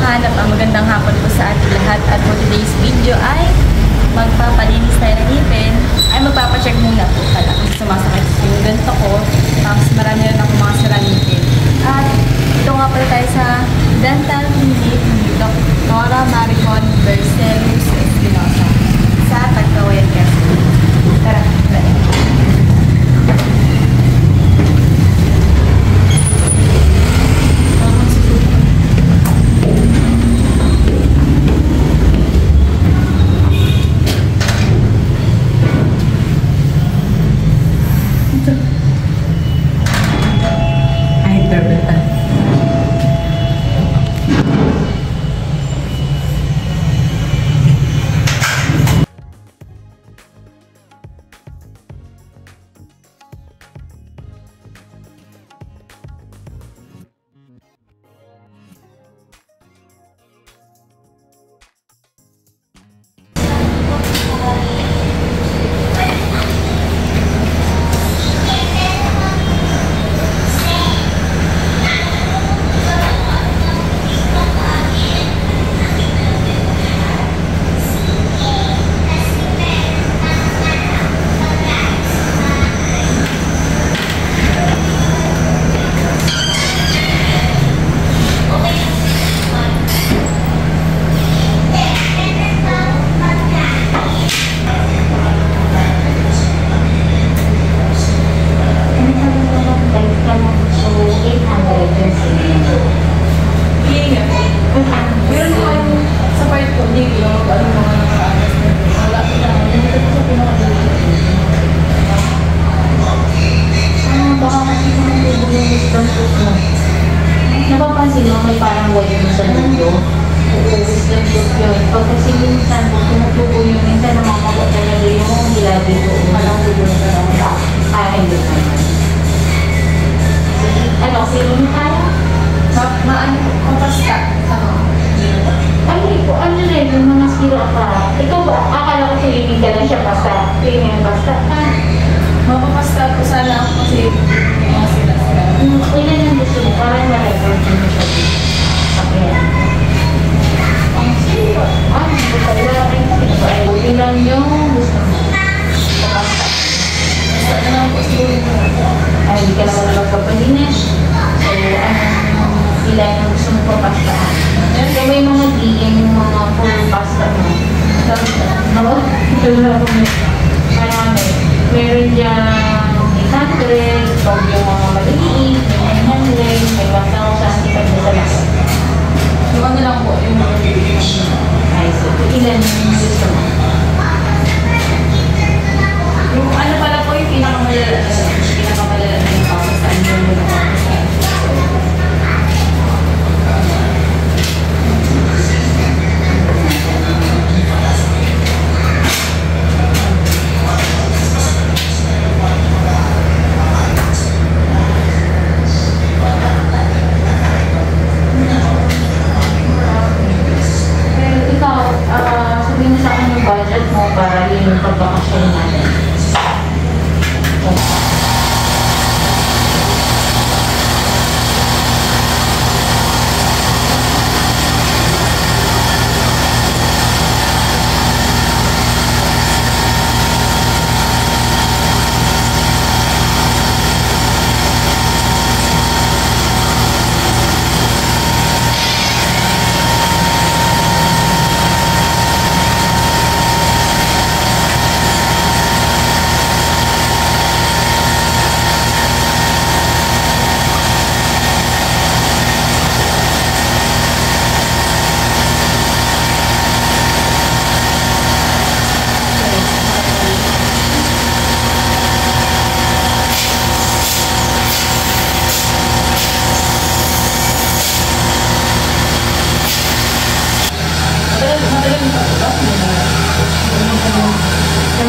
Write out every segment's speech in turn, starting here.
kahanap, ang magandang hapon po sa ating lahat. At for today's video ay magpapalinis tayo ng ngipin. Ay magpapacheck muna po pala kung sumasakit yung ganito ko. Tapos marami rin ako mga sira ngipin. At ito nga pala tayo sa dental clinic ni Dr. Maricon Bercelus Espinosa sa Tagkawayan, Quezon. Tara, tara. Napapansin mo may parang white mo sa dulo? Oo, wisdom tooth yun. Pag kasi minsan, tumutubo yun, minsan namamagot talaga yung hila dito. Malang dulo na lang. Hindi naman. Ano, sino mo kaya? Maano po, kapasta. Ay, ano rin, yung mga skiro ka. Ikaw ba, akala ko swimming ka lang siya basta. Swimming basta. Mapapasta po sana ako kasi mga sila-sila. Ilan yung gusto mo? Parang ma-record mo siya dito. Ayan. Ang sino? Hindi ko pala. Ilan yung gusto mo? Kapasta. Basta na lang po siguro. Ay, hindi ka naman magpapalinis. So, ilan yung gusto mo papasta? So, may mga DM yung mga full pasta mo. Marami. Meron dyan 800, pag yung mga maliliit, may 900, may 1,000, ipag na sa lahat. Yung ano lang po, yung mga Ay, so, ilan yung gusto mo? yung ano pala po yung pinakamalala na yung papasan yung mga papasan. Sabihin mo sa akin yung budget mo para yun yung pagbakasyon natin.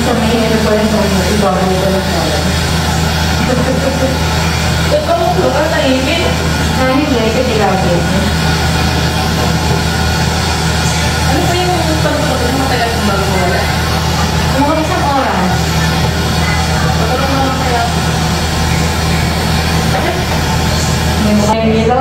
Sa may ano pa rin sa mga ibabaw ko lang pala. Ito mo po ka sa ipin? Hindi, kasi lagi. Ano po yung pagpapag na matagal kung bago wala? Mga isang oras. Pagpapag na kaya? May mukha yung nilo.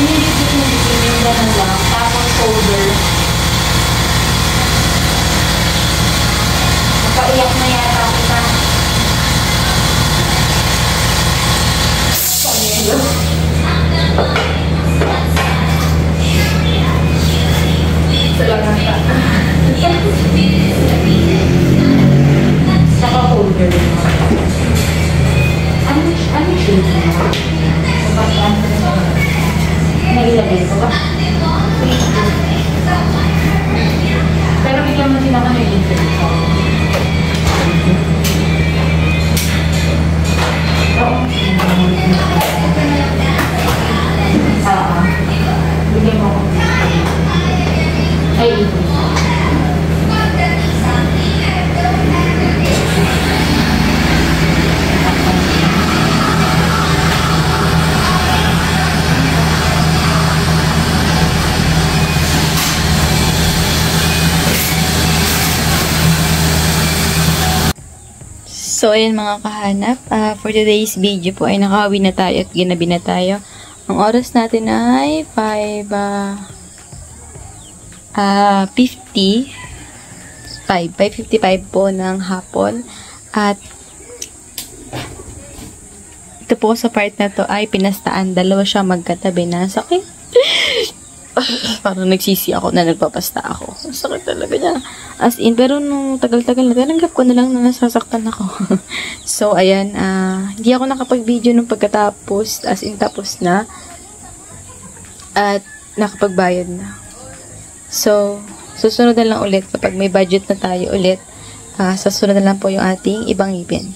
Inilipit mo dito yung gano'n lang. Tapos shoulder. Napaiyak na yata kita. Pangelo. Salamat ka. Saka holder. Ano shade mo? Nailagay ko ba? Pero bigyan mo din ako ng internet. Oo. Bigyan mo ako. Ay, So, ayun mga kahanap. For today's video po ay nakauwi na tayo at ginabi na tayo. Ang oras natin ay 5:55 po ng hapon. At ito po sa part na to ay pinastaan. Dalawa siya magkatabi na. Sakit. Parang nagsisi ako na nagpapasta ako. Sakit talaga niya. As in, pero nung tagal-tagal na, tanggap ko na lang na nasasaktan ako. So, ayan, hindi ako nakapag-video nung pagkatapos, as in, tapos na. At nakapagbayad na. So, susunod na lang ulit kapag may budget na tayo ulit. Susunod na lang po yung ating ibang ngipin.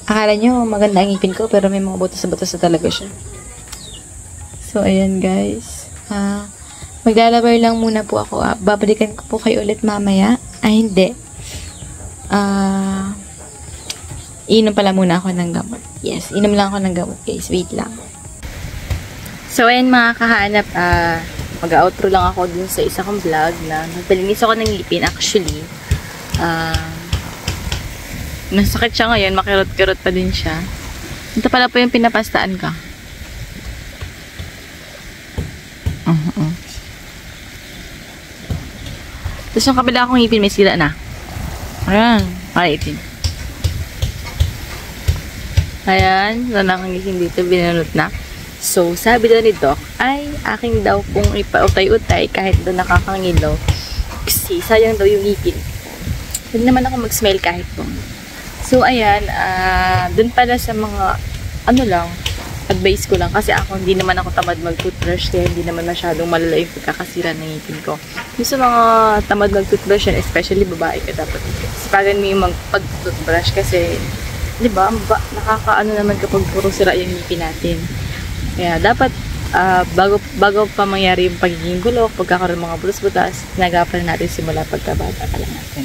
Akala nyo maganda ang ngipin ko, pero may mga butas-butas na talaga siya. So, ayan guys. Maglalabay lang muna po ako. Babalikan ko po kayo ulit mamaya. Ay, hindi. Inom pala muna ako ng gamot. Yes, inom lang ako ng gamot guys. Wait lang. So, ayan mga kahanap. Mag-outro lang ako dun sa isa kong vlog na nagpalinis ako ng ngipin. Actually, nasakit siya ngayon. Makirot-kirot pa din siya. Ito pala po yung pinapastaan ka. Tapos yung kabila akong ngipin may sira na. Ayan. Maliitin. Ayan. Wala akong ngipin dito. Binanot na. So, sabi daw ni Doc, ay aking daw kung ipautay-utay kahit daw nakakangilaw. Kasi sayang daw yung ngipin. Hindi naman ako mag-smile kahit po. So, ayan. Dun pala sa mga advice ko lang kasi ako hindi naman ako tamad mag-toothbrush kaya hindi naman masyadong malala yung pagkakasira ng ngipin ko. Yung sa mga tamad mag-toothbrush yan, especially babae ka dapat sipagan mo yung mag-toothbrush kasi di ba nakakaano naman kapag puro sira yung ngipin natin. Kaya dapat bago pa mangyari yung pagiging gulok, pagkakaroon ng mga butas-butas, nagapan natin simula pagkabata pa lang natin.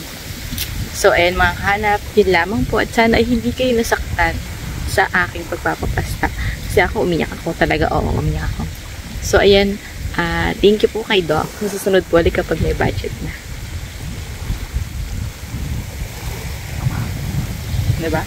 So ayan mga kahanap, yun lamang po at sana ay hindi kayo nasaktan sa aking pagpapapasta. Kasi ako, umiyak ako talaga. Oo, umiyak ako. So, ayan. Thank you po kay Doc. Masusunod po ulit kapag may budget na. Diba?